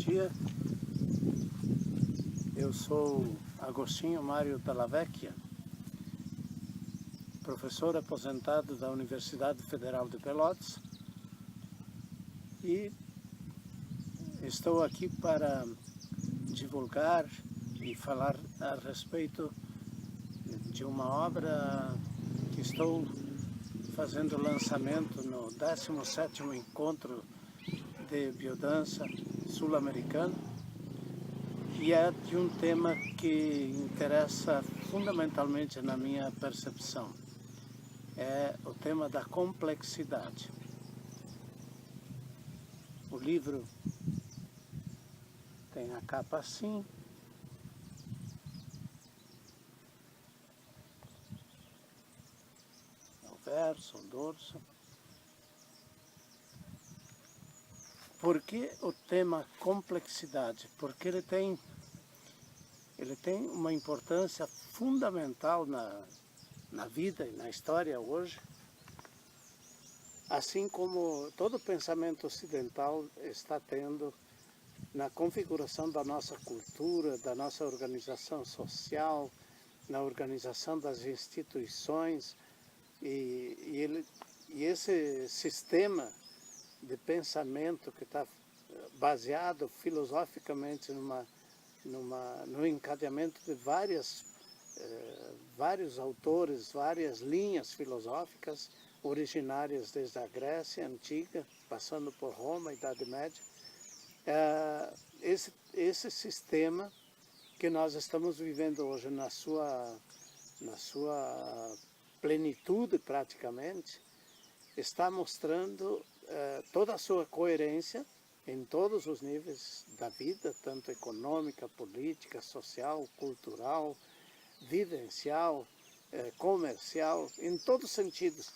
dia. Eu sou Agostinho Mário Dalla Vecchia, professor aposentado da Universidade Federal de Pelotas, e estou aqui para divulgar e falar a respeito de uma obra que estou fazendo lançamento no 17º Encontro de Biodança Sul-Americano, e é de um tema que interessa fundamentalmente na minha percepção. É o tema da complexidade. O livro tem a capa assim, o verso, o dorso. Por que o tema complexidade? Porque ele tem uma importância fundamental na vida e na história hoje, assim como todo pensamento ocidental está tendo na configuração da nossa cultura, da nossa organização social, na organização das instituições, e esse sistema de pensamento que está baseado filosoficamente no encadeamento de vários autores, várias linhas filosóficas originárias desde a Grécia Antiga, passando por Roma, Idade Média. Esse sistema que nós estamos vivendo hoje na sua plenitude praticamente, está mostrando toda a sua coerência em todos os níveis da vida, tanto econômica, política, social, cultural, vivencial, comercial, em todos os sentidos.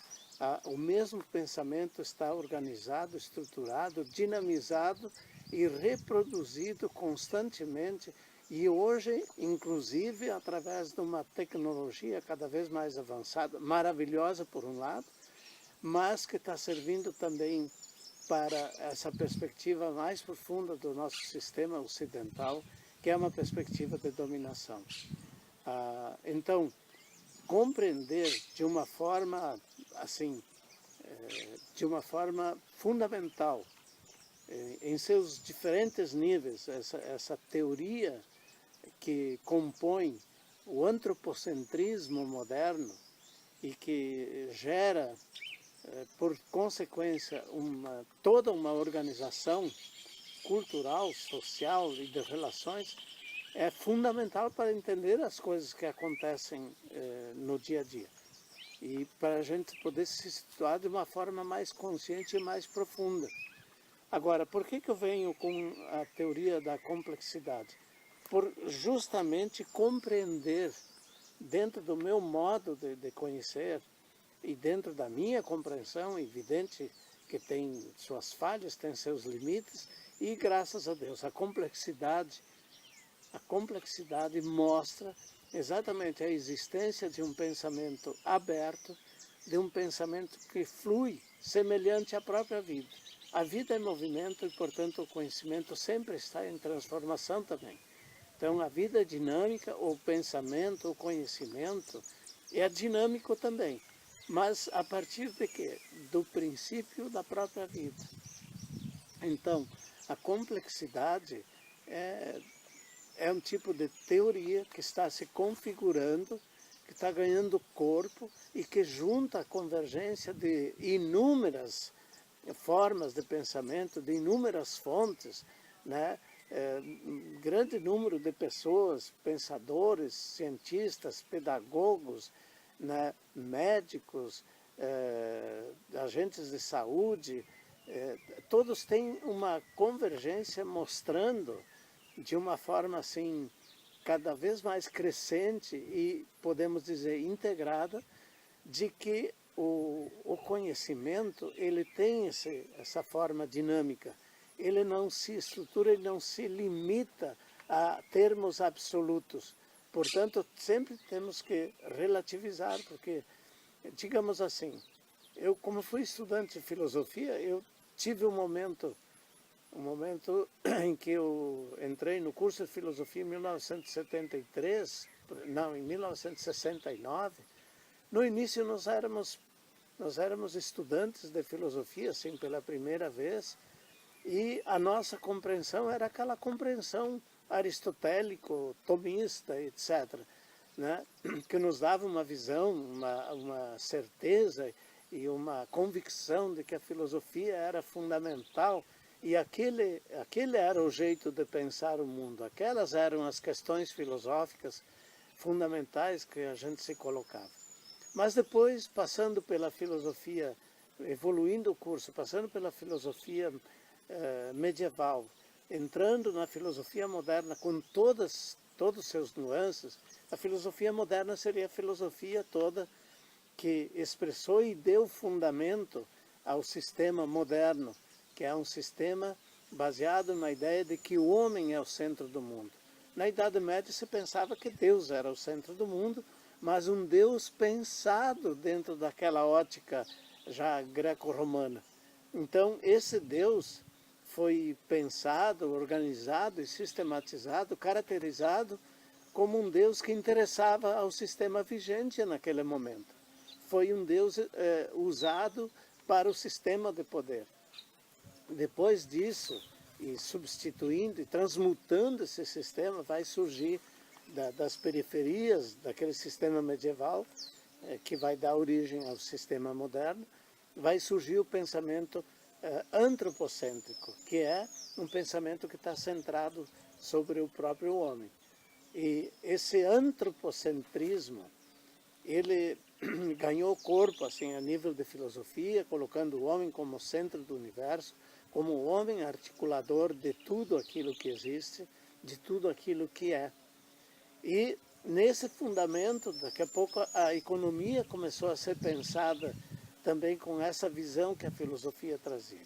O mesmo pensamento está organizado, estruturado, dinamizado e reproduzido constantemente, e hoje, inclusive, através de uma tecnologia cada vez mais avançada, maravilhosa por um lado, mas que está servindo também para essa perspectiva mais profunda do nosso sistema ocidental, que é uma perspectiva de dominação. Então, compreender de uma forma assim, de uma forma fundamental, em seus diferentes níveis, essa teoria que compõe o antropocentrismo moderno e que gera, por consequência, toda uma organização cultural, social e de relações, é fundamental para entender as coisas que acontecem no dia a dia. E para a gente poder se situar de uma forma mais consciente e mais profunda. Agora, por que eu venho com a teoria da complexidade? Por justamente compreender, dentro do meu modo de conhecer, e dentro da minha compreensão, evidente que tem suas falhas, tem seus limites, e graças a Deus a complexidade mostra exatamente a existência de um pensamento aberto, de um pensamento que flui semelhante à própria vida. A vida é movimento e, portanto, o conhecimento sempre está em transformação também. Então, a vida é dinâmica, o pensamento, o conhecimento é dinâmico também. Mas a partir de quê? Do princípio da própria vida. Então, a complexidade é um tipo de teoria que está se configurando, que está ganhando corpo e que junta a convergência de inúmeras formas de pensamento, de inúmeras fontes, né? Grande número de pessoas, pensadores, cientistas, pedagogos, né? Médicos, agentes de saúde, todos têm uma convergência mostrando de uma forma assim cada vez mais crescente e, podemos dizer, integrada, de que o conhecimento ele tem essa forma dinâmica. Ele não se estrutura, ele não se limita a termos absolutos. Portanto, sempre temos que relativizar, porque, digamos assim, eu, como fui estudante de filosofia, eu tive um momento o momento em que eu entrei no curso de filosofia em 1973, não, em 1969, no início nós éramos estudantes de filosofia, assim, pela primeira vez, e a nossa compreensão era aquela compreensão aristotélico, tomista, etc., né? Que nos dava uma visão, uma certeza e uma convicção de que a filosofia era fundamental e aquele era o jeito de pensar o mundo, aquelas eram as questões filosóficas fundamentais que a gente se colocava. Mas depois, passando pela filosofia, evoluindo o curso, passando pela filosofia medieval, entrando na filosofia moderna com todos os seus nuances, a filosofia moderna seria a filosofia toda que expressou e deu fundamento ao sistema moderno, que é um sistema baseado na ideia de que o homem é o centro do mundo. Na Idade Média se pensava que Deus era o centro do mundo, mas um Deus pensado dentro daquela ótica já greco-romana. Então, esse Deus foi pensado, organizado e sistematizado, caracterizado como um Deus que interessava ao sistema vigente naquele momento. Foi um Deus usado para o sistema de poder. Depois disso, e substituindo e transmutando esse sistema, vai surgir das periferias daquele sistema medieval, que vai dar origem ao sistema moderno, vai surgir o pensamento antropocêntrico, que é um pensamento que está centrado sobre o próprio homem. E esse antropocentrismo, ele ganhou corpo assim, a nível de filosofia, colocando o homem como centro do universo, como o homem articulador de tudo aquilo que existe, de tudo aquilo que é. E nesse fundamento, daqui a pouco, a economia começou a ser pensada também com essa visão que a filosofia trazia.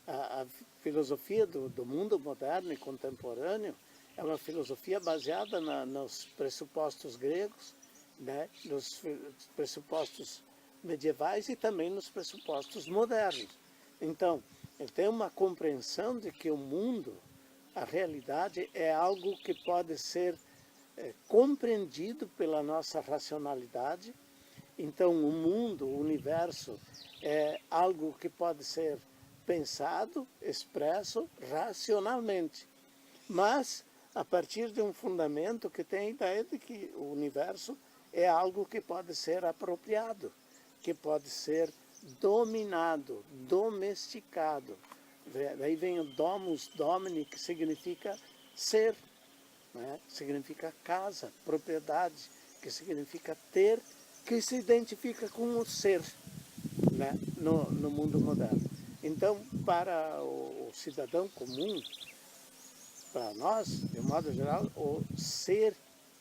A filosofia do mundo moderno e contemporâneo é uma filosofia baseada nos pressupostos gregos, né, nos pressupostos medievais e também nos pressupostos modernos. Então, ele tem uma compreensão de que o mundo, a realidade, é algo que pode ser compreendido pela nossa racionalidade. Então, o mundo, o universo, é algo que pode ser pensado, expresso racionalmente, mas a partir de um fundamento que tem a ideia de que o universo é algo que pode ser apropriado, que pode ser dominado, domesticado. Daí vem o domus domini, que significa ser, né? Significa casa, propriedade, que significa ter, que se identifica com o ser, né? no mundo moderno. Então, para o cidadão comum, para nós, de modo geral, o ser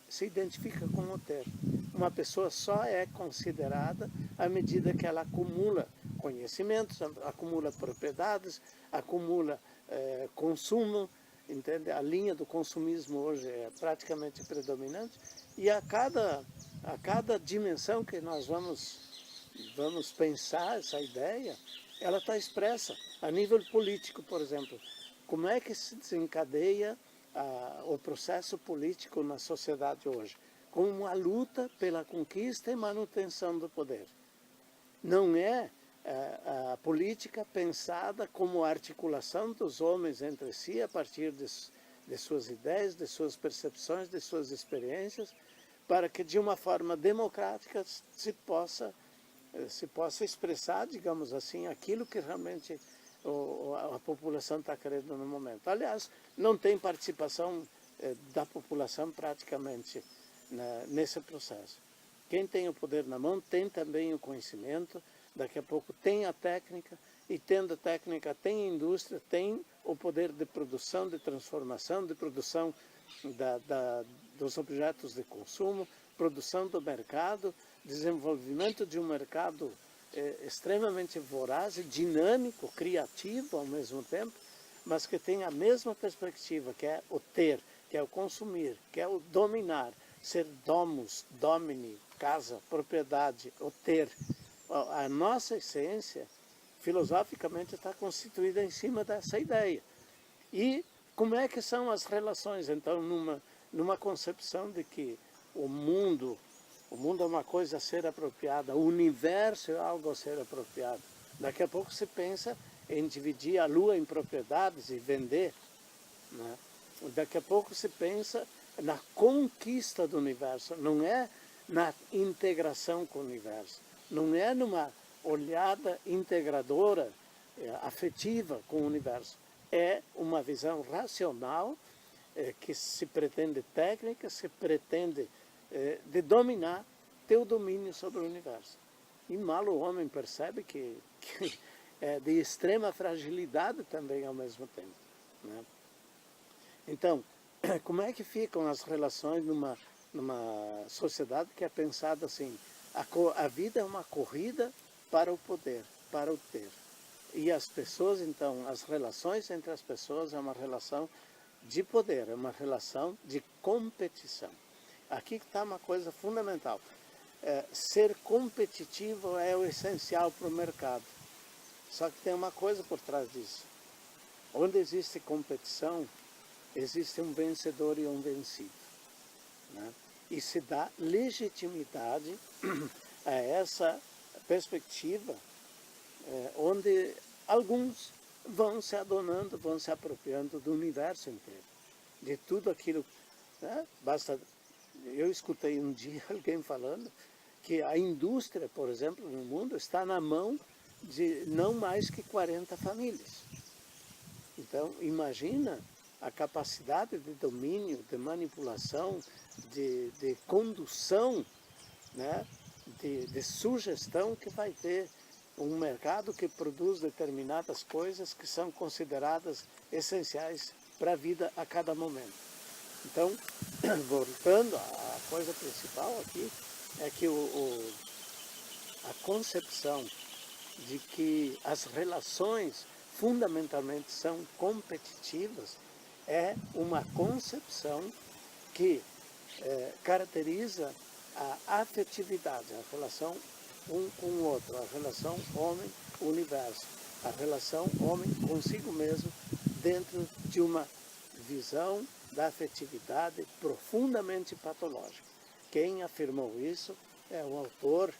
se identifica com o ter. Uma pessoa só é considerada à medida que ela acumula conhecimentos, acumula propriedades, acumula consumo, entende? A linha do consumismo hoje é praticamente predominante e a cada dimensão que nós vamos pensar essa ideia, ela está expressa a nível político, por exemplo. Como é que se desencadeia o processo político na sociedade hoje? Com uma luta pela conquista e manutenção do poder. Não é a política pensada como a articulação dos homens entre si a partir de suas ideias, de suas percepções, de suas experiências, para que de uma forma democrática se possa expressar, digamos assim, aquilo que realmente a população está querendo no momento. Aliás, não tem participação da população praticamente nesse processo. Quem tem o poder na mão tem também o conhecimento, daqui a pouco tem a técnica, e tendo a técnica tem a indústria, tem o poder de produção, de transformação, de produção dos objetos de consumo, produção do mercado, desenvolvimento de um mercado extremamente voraz, dinâmico, criativo ao mesmo tempo, mas que tem a mesma perspectiva, que é o ter, que é o consumir, que é o dominar, ser domus, domini, casa, propriedade, o ter. A nossa essência, filosoficamente, está constituída em cima dessa ideia. E como é que são as relações, então, numa concepção de que o mundo é uma coisa a ser apropriada, o universo é algo a ser apropriado. Daqui a pouco se pensa em dividir a Lua em propriedades e vender, né? Daqui a pouco se pensa na conquista do universo, não é na integração com o universo, não é numa olhada integradora, afetiva com o universo. É uma visão racional que se pretende técnica, se pretende de dominar teu domínio sobre o universo. E mal o homem percebe que é de extrema fragilidade também ao mesmo tempo, né? Então, como é que ficam as relações numa sociedade que é pensada assim? A vida é uma corrida para o poder, para o ter. E as pessoas, então, as relações entre as pessoas é uma relação de poder, é uma relação de competição. Aqui está uma coisa fundamental. Ser competitivo é o essencial para o mercado. Só que tem uma coisa por trás disso. Onde existe competição, existe um vencedor e um vencido, né? E se dá legitimidade a essa perspectiva, onde alguns vão se adonando, vão se apropriando do universo inteiro, de tudo aquilo, né? Eu escutei um dia alguém falando que a indústria, por exemplo, no mundo, está na mão de não mais que 40 famílias. Então, imagina a capacidade de domínio, de manipulação, de condução, né? de sugestão que vai ter um mercado que produz determinadas coisas que são consideradas essenciais para a vida a cada momento. Então, voltando à coisa principal aqui, é que a concepção de que as relações fundamentalmente são competitivas é uma concepção que caracteriza a afetividade, a relação um com o outro, a relação homem-universo, a relação homem consigo mesmo dentro de uma visão da afetividade profundamente patológica. Quem afirmou isso é um autor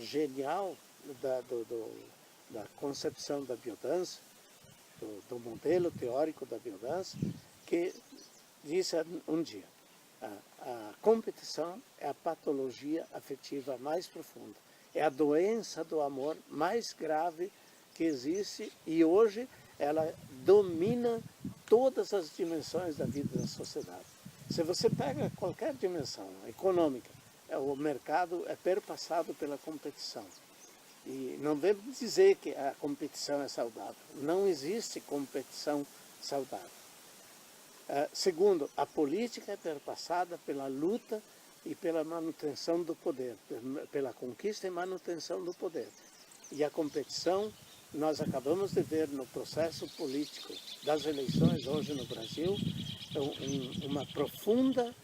genial da concepção da biodança, do modelo teórico da biodança, que disse um dia, a competição é a patologia afetiva mais profunda, é a doença do amor mais grave que existe e hoje ela domina todas as dimensões da vida da sociedade. Se você pega qualquer dimensão econômica, o mercado é perpassado pela competição. E não vem dizer que a competição é saudável. Não existe competição saudável. Segundo, a política é perpassada pela luta e pela manutenção do poder, pela conquista e manutenção do poder. E a competição, nós acabamos de ver no processo político das eleições hoje no Brasil, uma profunda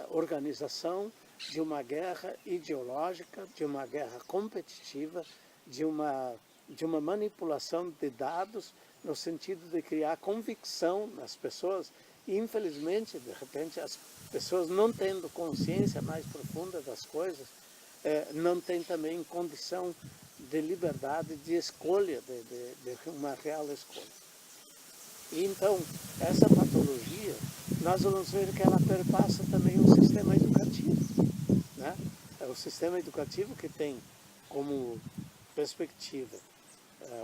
organização de uma guerra ideológica, de uma guerra competitiva, de uma manipulação de dados no sentido de criar convicção nas pessoas e, infelizmente, de repente, as pessoas não tendo consciência mais profunda das coisas, não têm também condição de liberdade, de escolha, de uma real escolha. E então, essa patologia, nós vamos ver que ela perpassa também o sistema educativo, né? É o sistema educativo que tem como perspectiva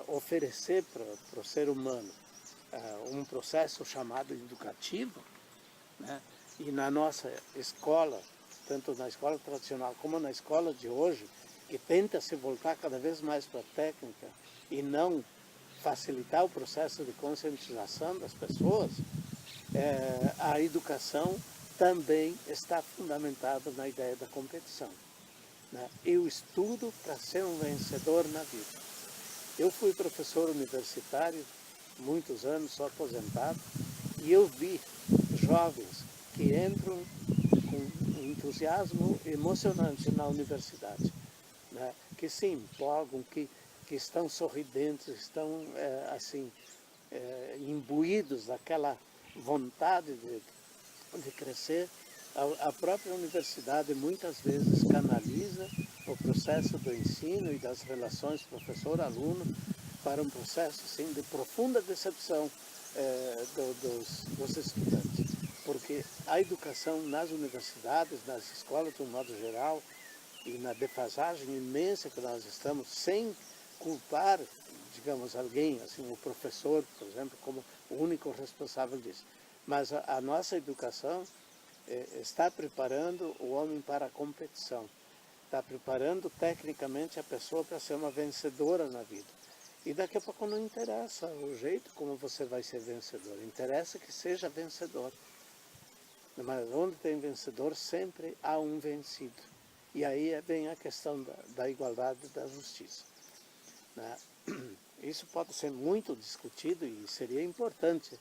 oferecer para o ser humano um processo chamado educativo, né? E na nossa escola, tanto na escola tradicional como na escola de hoje, que tenta se voltar cada vez mais para a técnica e não facilitar o processo de conscientização das pessoas, a educação também está fundamentada na ideia da competição, né? Eu estudo para ser um vencedor na vida. Eu fui professor universitário, muitos anos, sou aposentado, e eu vi jovens que entram com um entusiasmo emocionante na universidade, né? Que se empolgam, que estão sorridentes, estão assim imbuídos daquela vontade de crescer, a própria universidade muitas vezes canaliza o processo do ensino e das relações professor-aluno para um processo assim, de profunda decepção dos estudantes. Porque a educação nas universidades, nas escolas de um modo geral, e na defasagem imensa que nós estamos, sem culpar, digamos, alguém, assim, o professor, por exemplo, como o único responsável disso. Mas a nossa educação está preparando o homem para a competição, está preparando tecnicamente a pessoa para ser uma vencedora na vida. E daqui a pouco não interessa o jeito como você vai ser vencedor, interessa que seja vencedor. Mas onde tem vencedor, sempre há um vencido. E aí vem a questão da igualdade e da justiça. Né? Isso pode ser muito discutido e seria importante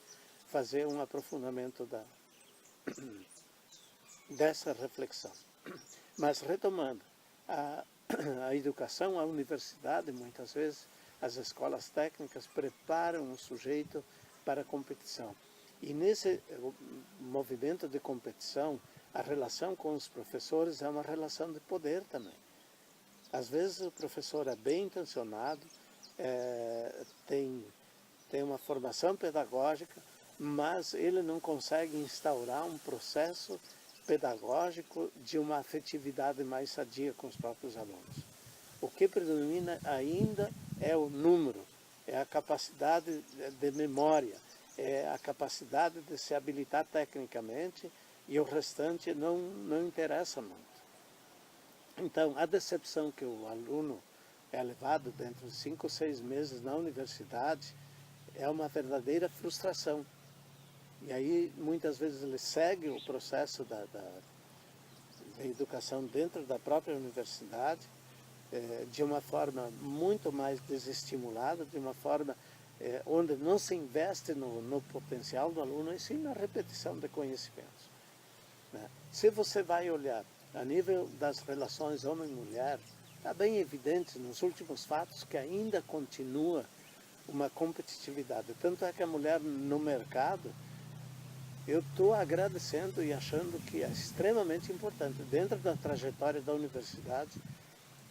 fazer um aprofundamento dessa reflexão. Mas retomando, a educação, a universidade, muitas vezes, as escolas técnicas preparam o sujeito para a competição. E nesse movimento de competição, a relação com os professores é uma relação de poder também. Às vezes o professor é bem intencionado, tem uma formação pedagógica, mas ele não consegue instaurar um processo pedagógico de uma afetividade mais sadia com os próprios alunos. O que predomina ainda é o número, é a capacidade de memória, é a capacidade de se habilitar tecnicamente, e o restante não interessa muito. Então, a decepção que o aluno é levado dentro de 5 ou 6 meses na universidade é uma verdadeira frustração. E aí, muitas vezes, ele segue o processo da educação dentro da própria universidade, de uma forma muito mais desestimulada, de uma forma onde não se investe no potencial do aluno, e sim na repetição de conhecimentos. Né? Se você vai olhar a nível das relações homem-mulher, está bem evidente nos últimos fatos que ainda continua uma competitividade. Tanto é que a mulher no mercado, eu estou agradecendo e achando que é extremamente importante. Dentro da trajetória da universidade,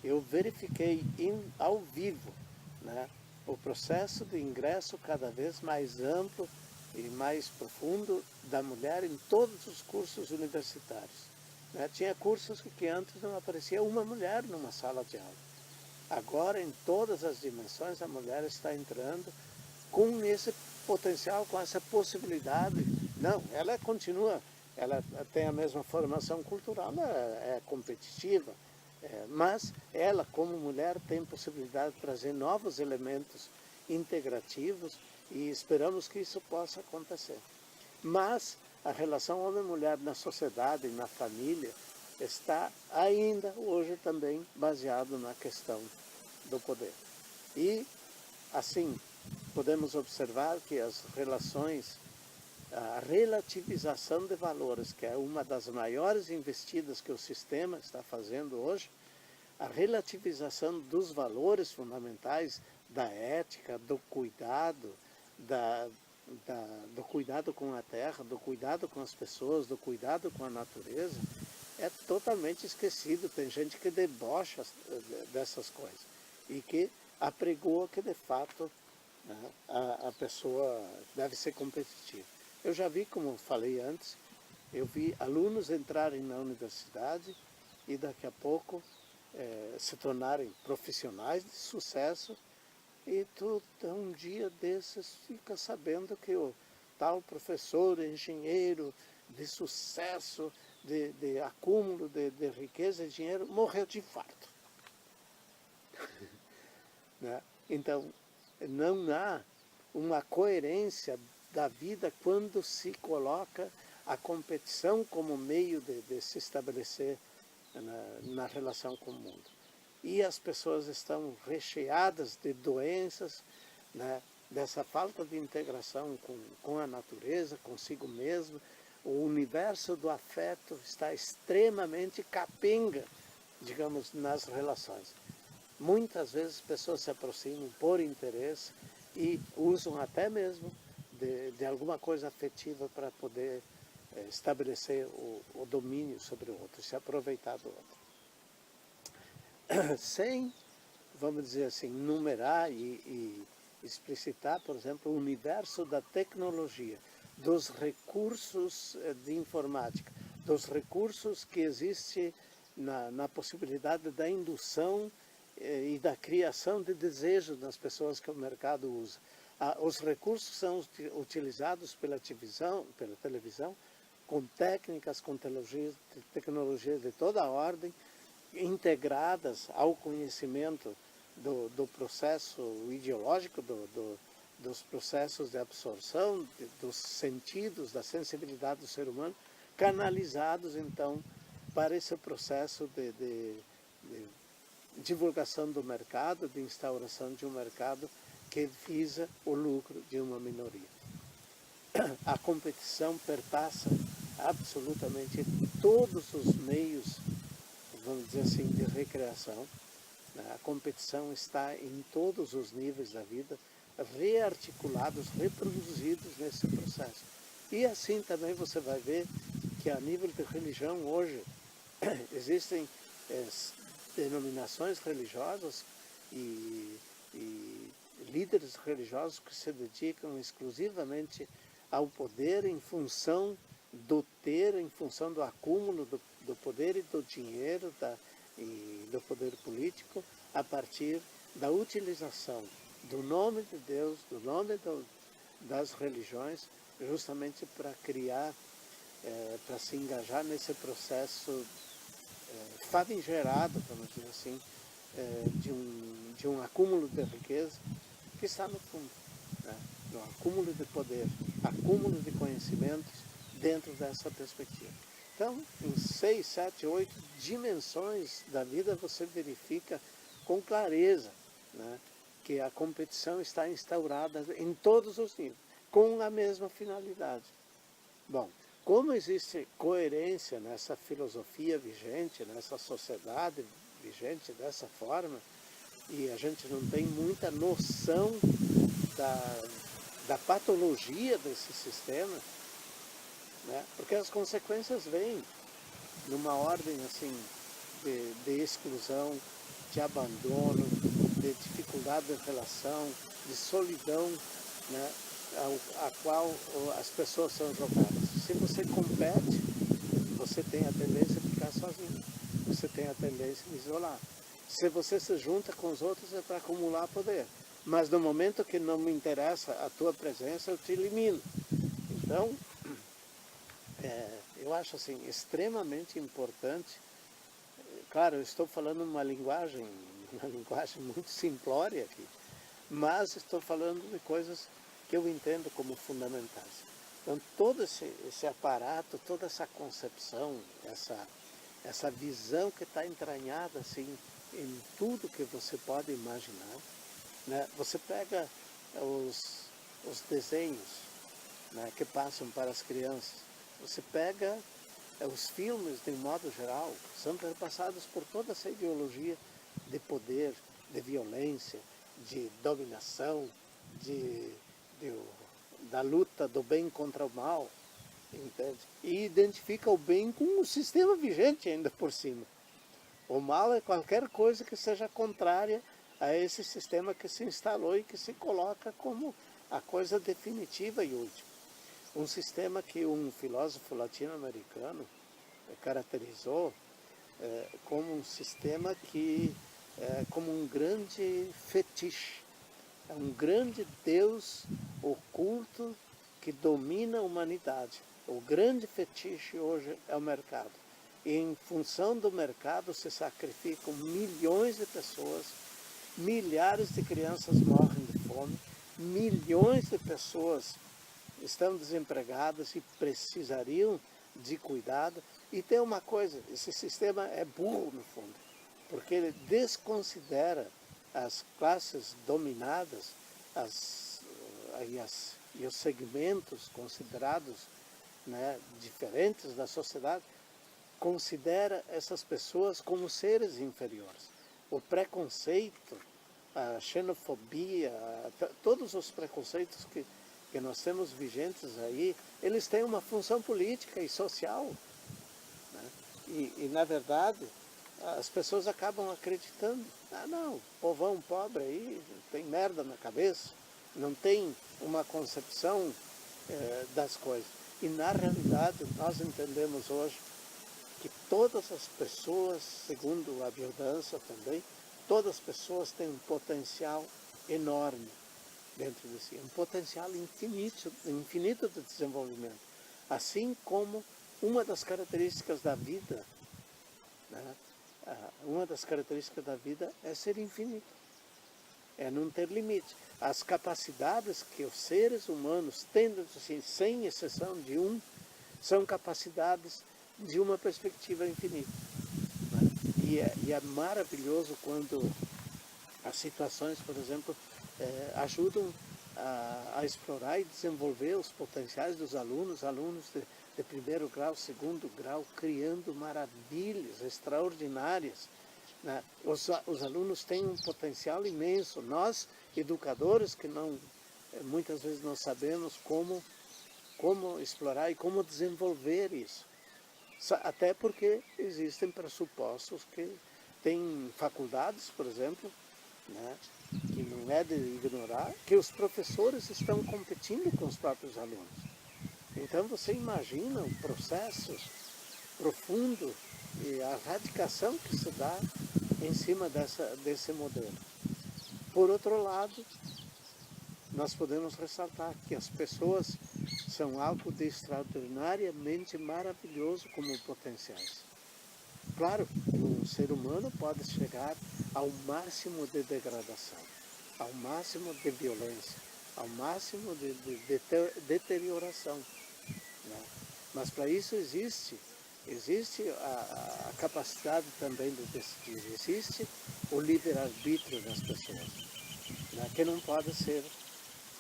eu verifiquei ao vivo, né, o processo de ingresso cada vez mais amplo e mais profundo da mulher em todos os cursos universitários. Né? Tinha cursos que antes não aparecia uma mulher numa sala de aula. Agora, em todas as dimensões, a mulher está entrando com esse potencial, com essa possibilidade. Não, ela continua, ela tem a mesma formação cultural, ela é competitiva, mas ela, como mulher, tem possibilidade de trazer novos elementos integrativos e esperamos que isso possa acontecer. Mas a relação homem-mulher na sociedade, na família, está ainda hoje também baseado na questão do poder. E, assim, podemos observar que as relações, a relativização de valores, que é uma das maiores investidas que o sistema está fazendo hoje, a relativização dos valores fundamentais da ética, do cuidado, do cuidado com a terra, do cuidado com as pessoas, do cuidado com a natureza, é totalmente esquecido. Tem gente que debocha dessas coisas e que apregoa que, de fato, a pessoa deve ser competitiva. Eu já vi, como falei antes, eu vi alunos entrarem na universidade e daqui a pouco se tornarem profissionais de sucesso, e tu um dia desses fica sabendo que o tal professor, engenheiro de sucesso, de acúmulo de riqueza e dinheiro, morreu de infarto. Né? Então, não há uma coerência da vida quando se coloca a competição como meio de se estabelecer na relação com o mundo. E as pessoas estão recheadas de doenças, né, dessa falta de integração com a natureza, consigo mesmo. O universo do afeto está extremamente capenga, digamos, nas relações. Muitas vezes as pessoas se aproximam por interesse, e usam até mesmo de alguma coisa afetiva para poder estabelecer o domínio sobre o outro, se aproveitar do outro. Sem, vamos dizer assim, numerar e explicitar, por exemplo, o universo da tecnologia, dos recursos de informática, dos recursos que existem na possibilidade da indução e da criação de desejos nas pessoas que o mercado usa. Os recursos são utilizados pela televisão com técnicas, com tecnologias de toda a ordem, integradas ao conhecimento do processo ideológico, dos processos de absorção, dos sentidos, da sensibilidade do ser humano, canalizados, então, para esse processo de divulgação do mercado, de instauração de um mercado que visa o lucro de uma minoria. A competição perpassa absolutamente todos os meios, vamos dizer assim, de recreação. A competição está em todos os níveis da vida, rearticulados, reproduzidos nesse processo. E assim também você vai ver que a nível de religião hoje existem denominações religiosas e líderes religiosos que se dedicam exclusivamente ao poder em função do ter, em função do acúmulo do poder e do dinheiro e do poder político, a partir da utilização do nome de Deus, do nome das religiões, justamente para criar, para se engajar nesse processo famigerado, vamos dizer assim, de um acúmulo de riqueza que está no fundo, né? No acúmulo de poder, acúmulo de conhecimentos dentro dessa perspectiva. Então, em 6, 7, 8 dimensões da vida você verifica com clareza, né, que a competição está instaurada em todos os níveis, com a mesma finalidade. Bom, como existe coerência nessa filosofia vigente, nessa sociedade vigente dessa forma, e a gente não tem muita noção da patologia desse sistema, né? Porque as consequências vêm numa ordem assim de exclusão, de abandono, de dificuldade de relação, de solidão, né? A qual as pessoas são jogadas. Se você compete, você tem a tendência a ficar sozinho, você tem a tendência a isolar. Se você se junta com os outros é para acumular poder, mas no momento que não me interessa a tua presença, eu te elimino. Então, eu acho assim, extremamente importante. Claro, eu estou falando uma linguagem muito simplória aqui, mas estou falando de coisas que eu entendo como fundamentais. Então, todo esse aparato, toda essa concepção, essa visão que está entranhada assim, em tudo que você pode imaginar, né? Você pega os desenhos, né, que passam para as crianças, você pega os filmes, de modo geral, são perpassados por toda essa ideologia de poder, de violência, de dominação, da luta do bem contra o mal, entende? E identifica o bem com o sistema vigente ainda por cima. O mal é qualquer coisa que seja contrária a esse sistema que se instalou e que se coloca como a coisa definitiva e última. Um sistema que um filósofo latino-americano caracterizou como um sistema que como um grande fetiche, é um grande Deus oculto que domina a humanidade. O grande fetiche hoje é o mercado. E em função do mercado se sacrificam milhões de pessoas, milhares de crianças morrem de fome, milhões de pessoas estão desempregadas e precisariam de cuidado. E tem uma coisa, esse sistema é burro no fundo, porque ele desconsidera as classes dominadas e os segmentos considerados, né, diferentes da sociedade, considera essas pessoas como seres inferiores. O preconceito a xenofobia, todos os preconceitos que nós temos vigentes aí, eles têm uma função política e social. Né? E, na verdade, as pessoas acabam acreditando. Ah, não, povão pobre aí tem merda na cabeça, não tem uma concepção das coisas. E, na realidade, nós entendemos hoje que todas as pessoas, segundo a biodança também, todas as pessoas têm um potencial enorme dentro de si, um potencial infinito de desenvolvimento. Assim como uma das características da vida, né, uma das características da vida é ser infinito, é não ter limite. As capacidades que os seres humanos têm, assim, sem exceção de um, são capacidades de uma perspectiva infinita. Né? E é maravilhoso quando as situações, por exemplo, ajudam a explorar e desenvolver os potenciais dos alunos de primeiro grau, segundo grau, criando maravilhas extraordinárias. Né? Os alunos têm um potencial imenso. Nós, educadores, que muitas vezes não sabemos como explorar e como desenvolver isso. Até porque existem pressupostos que tem faculdades, por exemplo, né, que não é de ignorar, que os professores estão competindo com os próprios alunos. Então você imagina o processo profundo e a radicação que se dá em cima desse modelo. Por outro lado, nós podemos ressaltar que as pessoas são algo de extraordinariamente maravilhoso como potenciais. Claro, o ser humano pode chegar ao máximo de degradação, ao máximo de violência, ao máximo de deterioração. Né? Mas para isso existe a capacidade também de decidir, existe o livre-arbítrio das pessoas, né? Que não pode ser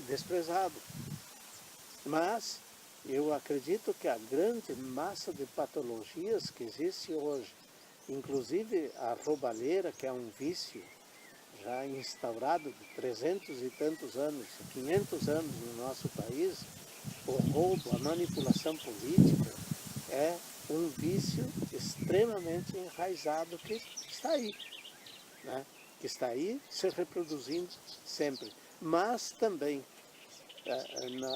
desprezado. Mas eu acredito que a grande massa de patologias que existe hoje, inclusive a roubalheira, que é um vício já instaurado de 300 e tantos anos, 500 anos no nosso país, o roubo, a manipulação política, é um vício extremamente enraizado que está aí, né? Que está aí se reproduzindo sempre. Mas também,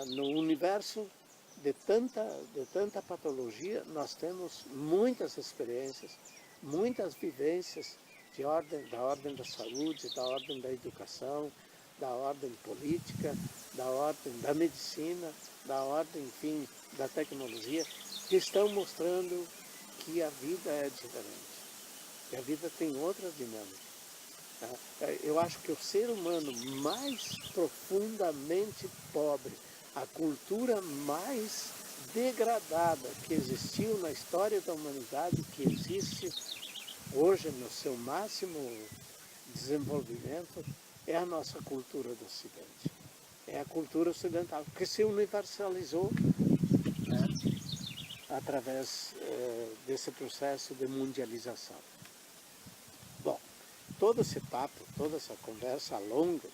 no universo de tanta patologia, nós temos muitas experiências, muitas vivências da ordem da saúde, da ordem da educação, da ordem política, da ordem da medicina, da ordem, enfim, da tecnologia, que estão mostrando que a vida é diferente, que a vida tem outra dinâmica. Eu acho que o ser humano mais profundamente pobre, a cultura mais degradada que existiu na história da humanidade, que existe hoje no seu máximo desenvolvimento, é a nossa cultura do Ocidente. É a cultura ocidental, que se universalizou, né, através desse processo de mundialização. Bom, todo esse papo, toda essa conversa longa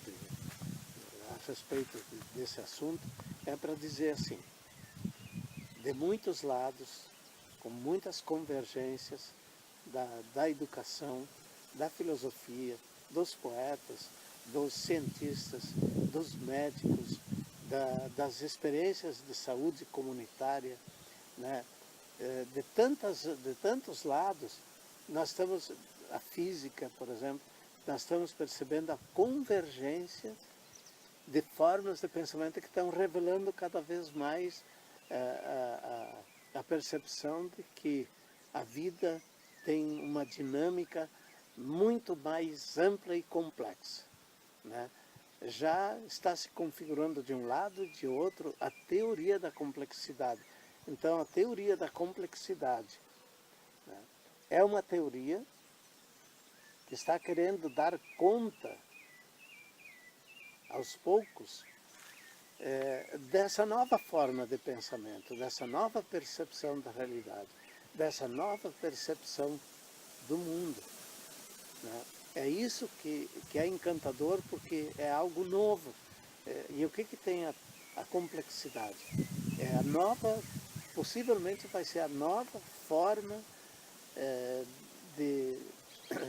a respeito desse assunto é para dizer assim, de muitos lados, com muitas convergências da educação, da filosofia, dos poetas, dos cientistas, dos médicos, das experiências de saúde comunitária, né? de tantos lados, nós estamos, a física, por exemplo, nós estamos percebendo a convergência de formas de pensamento que estão revelando cada vez mais a percepção de que a vida tem uma dinâmica muito mais ampla e complexa, né? Já está se configurando de um lado e de outro a teoria da complexidade. Então, a teoria da complexidade, né, é uma teoria que está querendo dar conta, aos poucos, dessa nova forma de pensamento, dessa nova percepção da realidade, dessa nova percepção do mundo, né? É isso que é encantador, porque é algo novo. E o que tem a complexidade? É a nova, possivelmente vai ser a nova forma de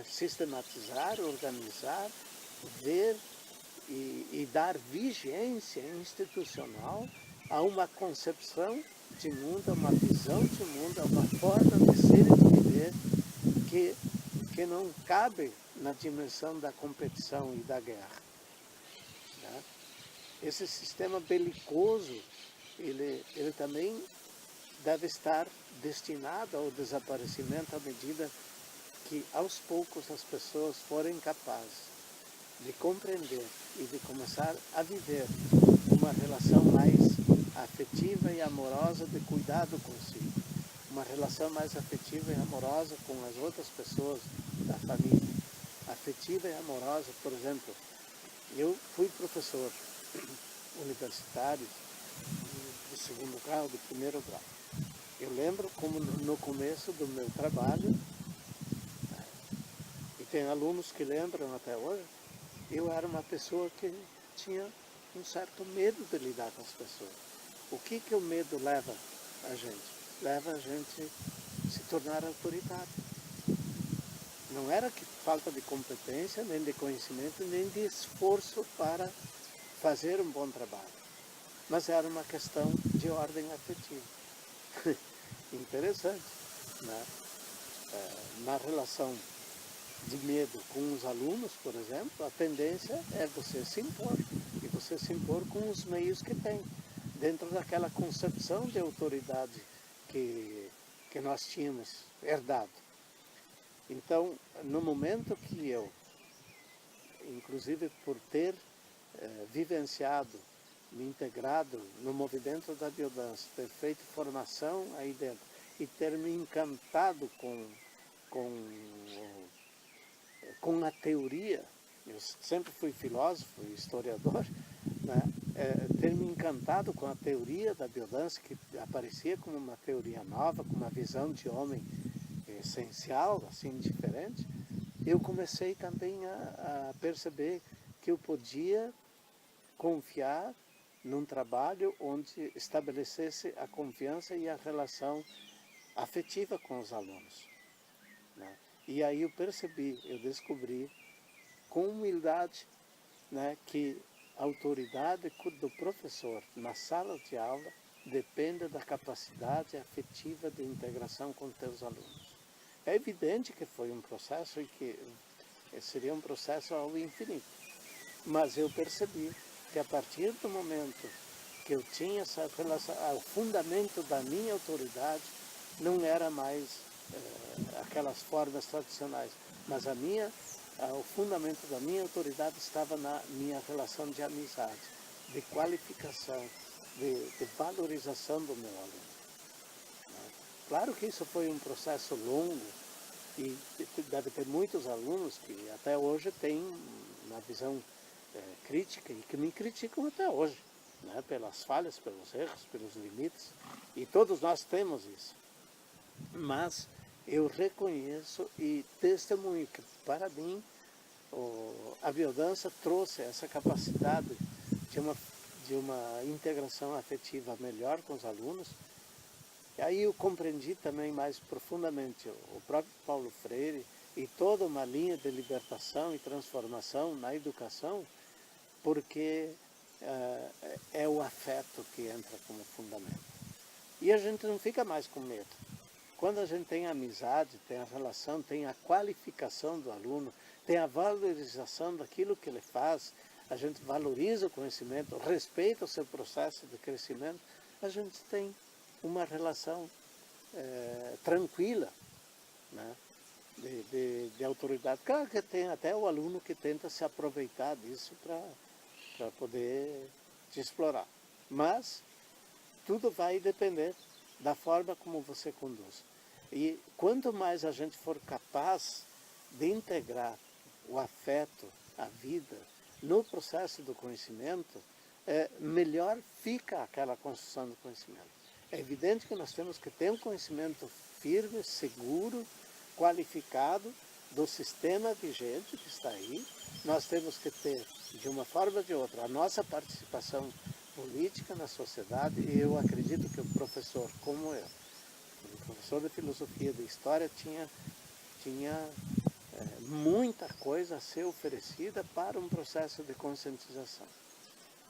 sistematizar, organizar, ver e dar vigência institucional a uma concepção de mundo, a uma visão de mundo, a uma forma de ser e de viver que não cabe na dimensão da competição e da guerra. Né? Esse sistema belicoso, ele também deve estar destinado ao desaparecimento à medida que, aos poucos, as pessoas forem capazes de compreender e de começar a viver uma relação mais afetiva e amorosa de cuidado consigo, uma relação mais afetiva e amorosa com as outras pessoas da família, afetiva e amorosa. Por exemplo, eu fui professor universitário de segundo grau, de primeiro grau. Eu lembro como no começo do meu trabalho, e tem alunos que lembram até hoje, eu era uma pessoa que tinha um certo medo de lidar com as pessoas. O que o medo leva a gente? Leva a gente a se tornar autoritário. Não era que falta de competência, nem de conhecimento, nem de esforço para fazer um bom trabalho. Mas era uma questão de ordem afetiva. Interessante, né? Na relação de medo com os alunos, por exemplo, a tendência é você se impor, e você se impor com os meios que tem, dentro daquela concepção de autoridade que nós tínhamos herdado. Então, no momento que eu, inclusive por ter vivenciado, me integrado no movimento da biodança, ter feito formação aí dentro e ter me encantado com a teoria, eu sempre fui filósofo e historiador, né? Ter me encantado com a teoria da biodança, que aparecia como uma teoria nova, com uma visão de homem essencial, assim, diferente, eu comecei também a perceber que eu podia confiar num trabalho onde estabelecesse a confiança e a relação afetiva com os alunos. Né? E aí eu descobri com humildade, né, que a autoridade do professor na sala de aula depende da capacidade afetiva de integração com teus alunos. É evidente que foi um processo e que seria um processo ao infinito, mas eu percebi que a partir do momento que eu tinha essa relação, o fundamento da minha autoridade não era mais aquelas formas tradicionais, mas o fundamento da minha autoridade estava na minha relação de amizade, de qualificação, de valorização do meu aluno. Claro que isso foi um processo longo e deve ter muitos alunos que até hoje têm uma visão crítica e que me criticam até hoje, né, pelas falhas, pelos erros, pelos limites, e todos nós temos isso. Mas eu reconheço e testemunho que, para mim, a biodança trouxe essa capacidade de uma integração afetiva melhor com os alunos. E aí eu compreendi também mais profundamente o próprio Paulo Freire e toda uma linha de libertação e transformação na educação, porque é o afeto que entra como fundamento. E a gente não fica mais com medo. Quando a gente tem a amizade, tem a relação, tem a qualificação do aluno, tem a valorização daquilo que ele faz, a gente valoriza o conhecimento, respeita o seu processo de crescimento, a gente tem uma relação tranquila, né, de autoridade. Claro que tem até o aluno que tenta se aproveitar disso para poder te explorar. Mas tudo vai depender da forma como você conduz. E quanto mais a gente for capaz de integrar o afeto, a vida, no processo do conhecimento, melhor fica aquela construção do conhecimento. É evidente que nós temos que ter um conhecimento firme, seguro, qualificado, do sistema vigente que está aí. Nós temos que ter, de uma forma ou de outra, a nossa participação política na sociedade, e eu acredito que o professor, como eu, o professor de filosofia e de história, tinha muita coisa a ser oferecida para um processo de conscientização,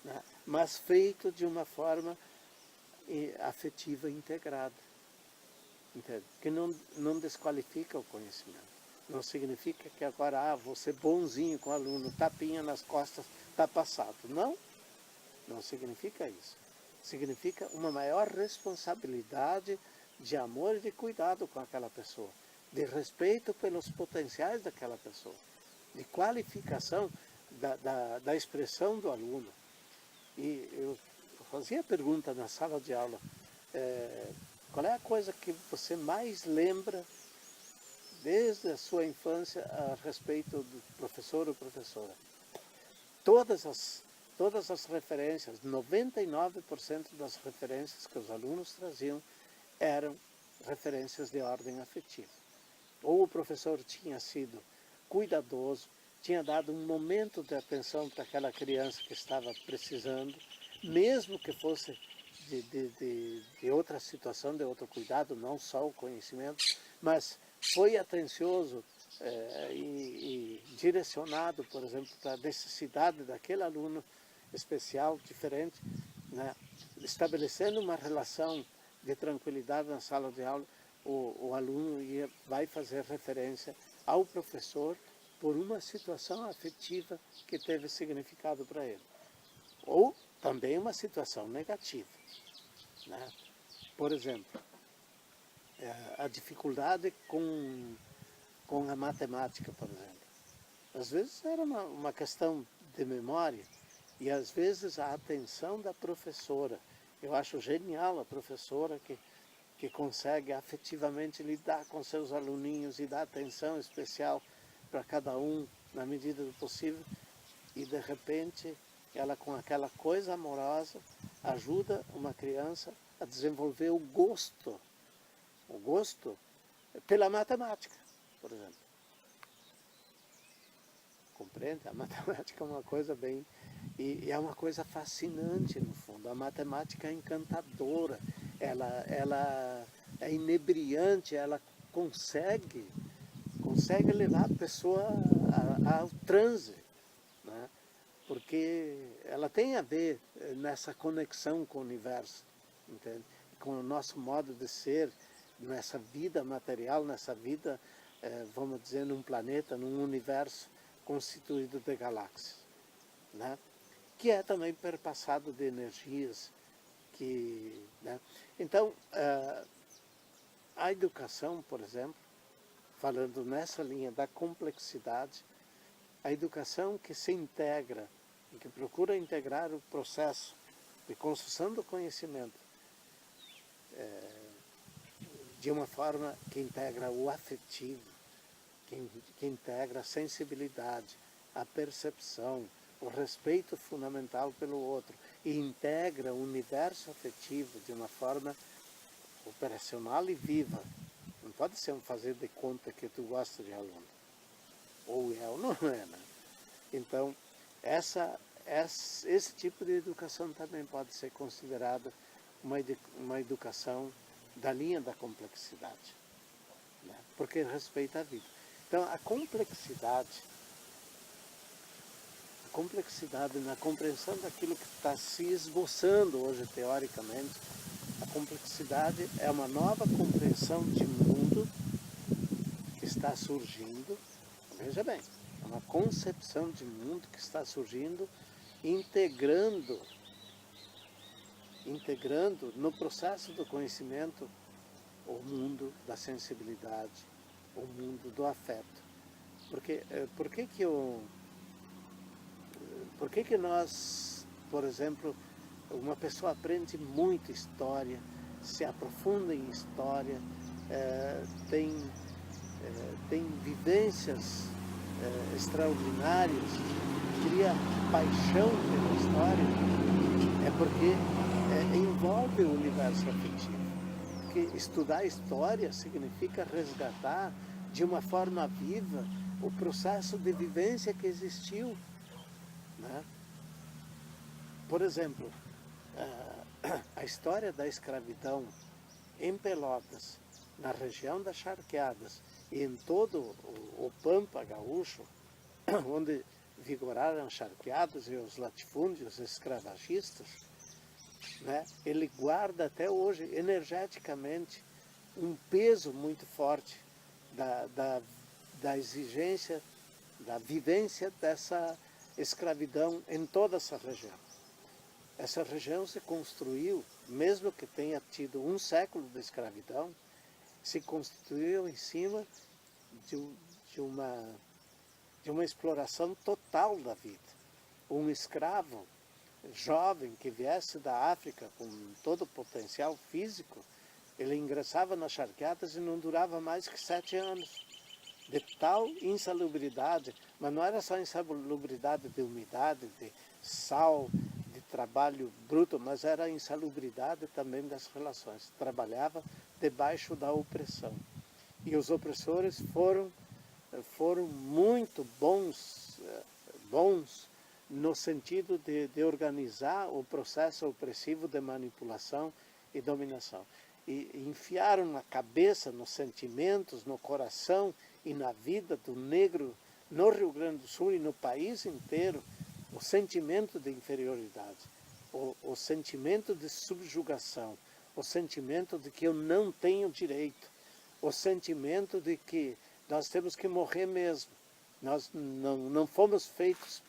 né? Mas feito de uma forma afetiva integrada, entende? Que não desqualifica o conhecimento. Não significa que agora, vou ser bonzinho com o aluno, tapinha nas costas, está passado. Não significa isso. Significa uma maior responsabilidade de amor e de cuidado com aquela pessoa, de respeito pelos potenciais daquela pessoa, de qualificação da expressão do aluno. E eu fazia a pergunta na sala de aula, qual é a coisa que você mais lembra desde a sua infância a respeito do professor ou professora? Todas as referências, 99% das referências que os alunos traziam eram referências de ordem afetiva. Ou o professor tinha sido cuidadoso, tinha dado um momento de atenção para aquela criança que estava precisando, mesmo que fosse de outra situação, de outro cuidado, não só o conhecimento, mas foi atencioso e direcionado, por exemplo, para a necessidade daquele aluno especial, diferente, né? Estabelecendo uma relação de tranquilidade na sala de aula, o aluno vai fazer referência ao professor por uma situação afetiva que teve significado para ele. Ou também uma situação negativa, né? Por exemplo, a dificuldade com a matemática, por exemplo. Às vezes era uma questão de memória e às vezes a atenção da professora. Eu acho genial a professora que consegue afetivamente lidar com seus aluninhos e dar atenção especial para cada um na medida do possível, e de repente ela, com aquela coisa amorosa, ajuda uma criança a desenvolver o gosto pela matemática, por exemplo. Compreende? A matemática é uma coisa bem... E é uma coisa fascinante, no fundo. A matemática é encantadora, ela é inebriante, ela consegue levar a pessoa ao transe, né? Porque ela tem a ver nessa conexão com o universo, entende? Com o nosso modo de ser, nessa vida material, nessa vida, vamos dizer, num planeta, num universo constituído de galáxias, né? Que é também perpassado de energias, né? Então, a educação, por exemplo, falando nessa linha da complexidade, a educação que se integra, que procura integrar o processo de construção do conhecimento de uma forma que integra o afetivo, que integra a sensibilidade, a percepção, o respeito fundamental pelo outro, e integra o universo afetivo de uma forma operacional e viva. Não pode ser um fazer de conta que tu gosta de aluno. Ou é ou não é, né? Então, esse tipo de educação também pode ser considerada uma educação da linha da complexidade, né? Porque respeita a vida. Então, a complexidade na compreensão daquilo que está se esboçando hoje, teoricamente, a complexidade é uma nova compreensão de mundo que está surgindo. Veja bem, é uma concepção de mundo que está surgindo, integrando no processo do conhecimento o mundo da sensibilidade, o mundo do afeto. Por que nós, por exemplo, uma pessoa aprende muito história, se aprofunda em história, tem vivências extraordinárias, cria paixão pela história? É porque envolve o universo afetivo. Porque estudar história significa resgatar de uma forma viva o processo de vivência que existiu, né? Por exemplo, a história da escravidão em Pelotas, na região das Charqueadas e em todo o Pampa gaúcho, onde vigoraram as charqueadas e os latifúndios escravagistas, né, ele guarda até hoje, energeticamente, um peso muito forte da exigência, da vivência dessa escravidão em toda essa região. Essa região se construiu, mesmo que tenha tido um século de escravidão, se constituiu em cima de uma exploração total da vida. Um escravo jovem que viesse da África com todo o potencial físico, ele ingressava nas charqueadas e não durava mais que 7 anos. De tal insalubridade, mas não era só insalubridade de umidade, de sal, de trabalho bruto, mas era a insalubridade também das relações. Trabalhava debaixo da opressão. E os opressores foram muito bons no sentido de organizar o processo opressivo de manipulação e dominação. E enfiaram na cabeça, nos sentimentos, no coração e na vida do negro no Rio Grande do Sul e no país inteiro o sentimento de inferioridade, o sentimento de subjugação, o sentimento de que eu não tenho direito, o sentimento de que nós temos que morrer mesmo. Nós não fomos feitos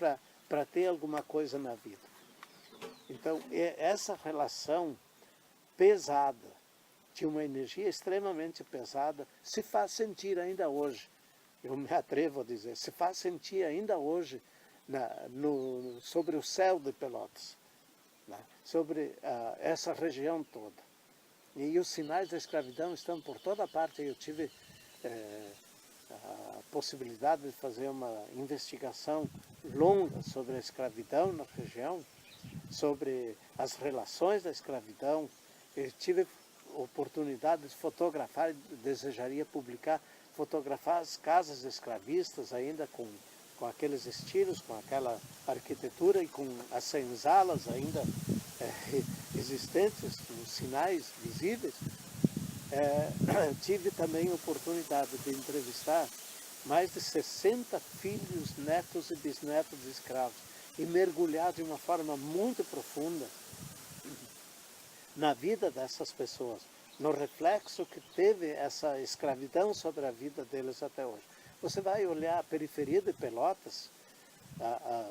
para ter alguma coisa na vida. Então, essa relação pesada, de uma energia extremamente pesada, se faz sentir ainda hoje. Eu me atrevo a dizer, se faz sentir ainda hoje sobre o céu de Pelotas, né? Sobre essa região toda. E os sinais da escravidão estão por toda parte. Eu tive a possibilidade de fazer uma investigação longa sobre a escravidão na região, sobre as relações da escravidão. Eu tive oportunidade de fotografar, desejaria publicar, fotografar as casas escravistas ainda com aqueles estilos, com aquela arquitetura e com as senzalas ainda existentes, os sinais visíveis. Tive também a oportunidade de entrevistar mais de 60 filhos, netos e bisnetos de escravos e mergulhar de uma forma muito profunda na vida dessas pessoas, no reflexo que teve essa escravidão sobre a vida deles até hoje. Você vai olhar a periferia de Pelotas,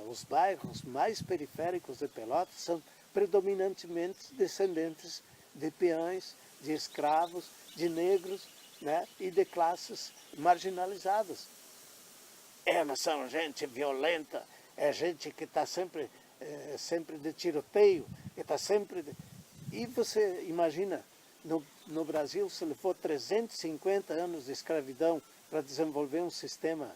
os bairros mais periféricos de Pelotas são predominantemente descendentes de peões, de escravos, de negros, né, e de classes marginalizadas. Elas são gente violenta, é gente que está sempre de tiroteio, que está sempre... E você imagina, no Brasil, se levou 350 anos de escravidão para desenvolver um sistema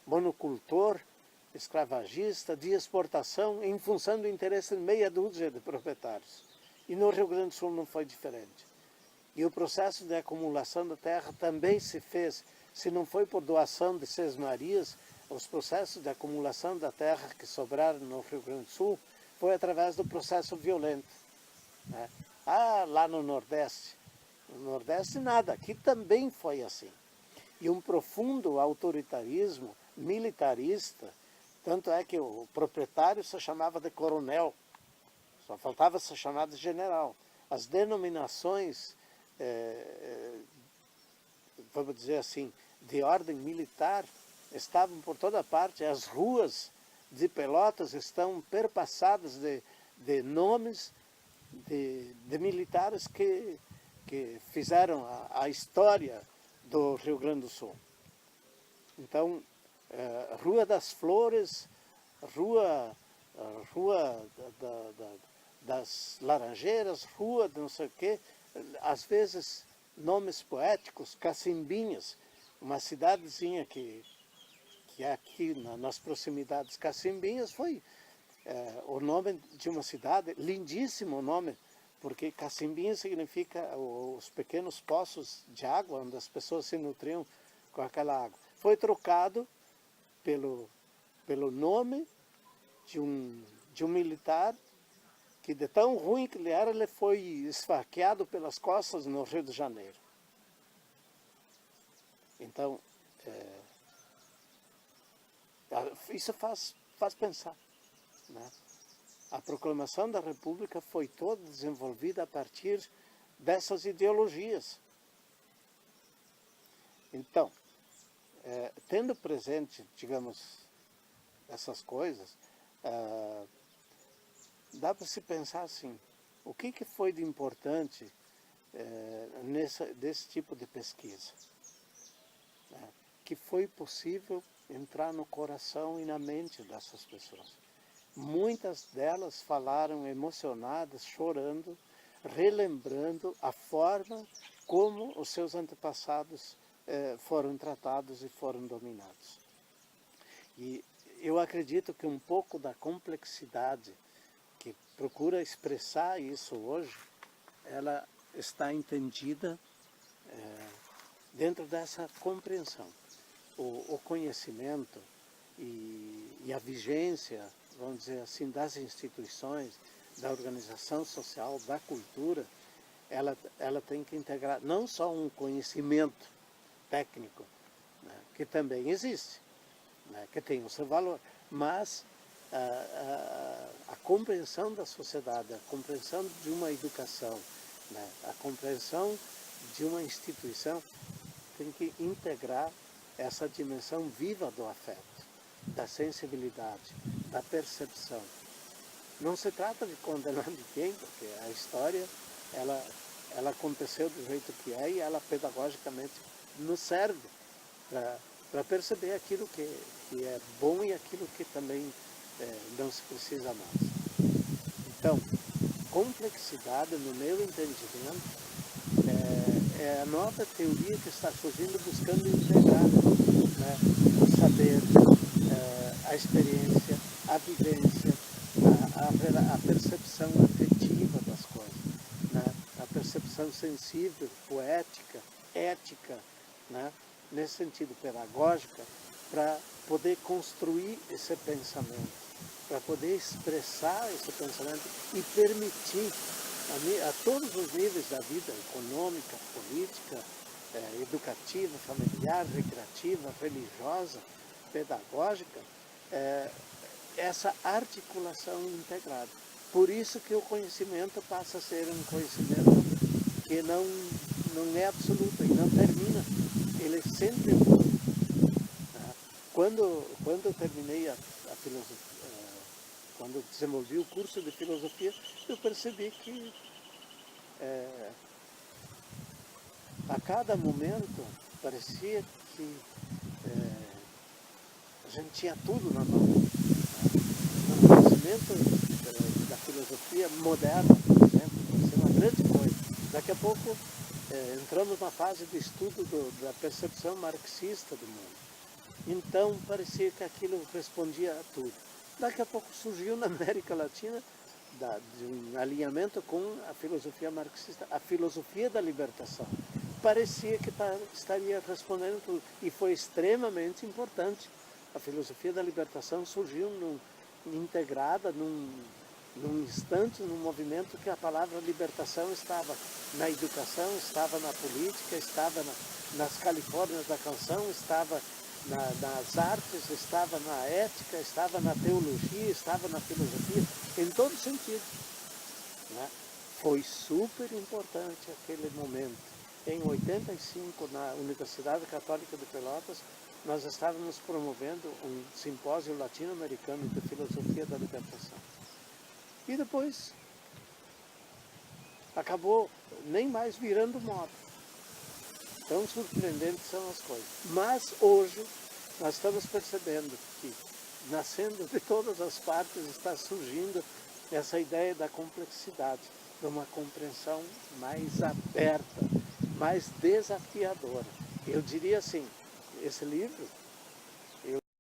monocultor, escravagista, de exportação, em função do interesse de meia dúzia de proprietários. E no Rio Grande do Sul não foi diferente. E o processo de acumulação da terra também se fez, se não foi por doação de sesmarias, os processos de acumulação da terra que sobraram no Rio Grande do Sul foi através do processo violento, né? Lá no Nordeste. No Nordeste nada, aqui também foi assim. E um profundo autoritarismo militarista, tanto é que o proprietário se chamava de coronel, só faltava ser chamado de general. As denominações, vamos dizer assim, de ordem militar, estavam por toda parte. As ruas de Pelotas estão perpassadas de nomes de militares que fizeram a história do Rio Grande do Sul. Então, Rua das Flores, Rua das Laranjeiras, Rua de não sei o quê, às vezes nomes poéticos, Cacimbinhas, uma cidadezinha que é aqui nas proximidades. Cacimbinhas foi o nome de uma cidade, lindíssimo nome porque cacimbinha significa os pequenos poços de água, onde as pessoas se nutriam com aquela água. Foi trocado pelo nome de um militar que, de tão ruim que ele era, ele foi esfaqueado pelas costas no Rio de Janeiro. Então, isso faz pensar, né? A proclamação da República foi toda desenvolvida a partir dessas ideologias. Então, tendo presente, digamos, essas coisas, dá para se pensar assim, o que foi de importante desse tipo de pesquisa? Que foi possível entrar no coração e na mente dessas pessoas. Muitas delas falaram emocionadas, chorando, relembrando a forma como os seus antepassados foram tratados e foram dominados. E eu acredito que um pouco da complexidade que procura expressar isso hoje, ela está entendida dentro dessa compreensão. O conhecimento e a vigência, vamos dizer assim, das instituições, da organização social, da cultura, ela tem que integrar não só um conhecimento técnico, né, que também existe, né, que tem o seu valor, mas a compreensão da sociedade, a compreensão de uma educação, né, a compreensão de uma instituição tem que integrar essa dimensão viva do afeto, da sensibilidade, da percepção. Não se trata de condenar ninguém, porque a história ela aconteceu do jeito que é e ela pedagogicamente nos serve para perceber aquilo que é bom e aquilo que também não se precisa mais. Então, complexidade, no meu entendimento, é a nova teoria que está surgindo buscando integrar, né, o saber, a experiência, a vivência, a percepção afetiva das coisas, né, a percepção sensível, poética, ética, né, nesse sentido pedagógica, para poder construir esse pensamento, para poder expressar esse pensamento e permitir a todos os níveis da vida, econômica, política, educativa, familiar, recreativa, religiosa, pedagógica, essa articulação integrada. Por isso que o conhecimento passa a ser um conhecimento que não é absoluto e não termina, ele sempre evolui. Quando eu terminei a filosofia, quando eu desenvolvi o curso de filosofia, eu percebi que a cada momento parecia que a gente tinha tudo na mão. O conhecimento da filosofia moderna, por exemplo, vai ser uma grande coisa. Daqui a pouco entramos na fase de estudo da percepção marxista do mundo. Então parecia que aquilo respondia a tudo. Daqui a pouco surgiu na América Latina de um alinhamento com a filosofia marxista, a filosofia da libertação. Parecia que estaria respondendo tudo, e foi extremamente importante. A filosofia da libertação surgiu integrada num instante, num movimento que a palavra libertação estava na educação, estava na política, estava nas Califórnias da canção, estava nas artes, estava na ética, estava na teologia, estava na filosofia, em todo sentido, né? Foi super importante aquele momento. Em 85, na Universidade Católica de Pelotas, nós estávamos promovendo um simpósio latino-americano de filosofia da libertação. E depois acabou nem mais virando moda. Tão surpreendentes são as coisas. Mas hoje nós estamos percebendo que, nascendo de todas as partes, está surgindo essa ideia da complexidade, de uma compreensão mais aberta, mais desafiadora. Eu diria assim, esse livro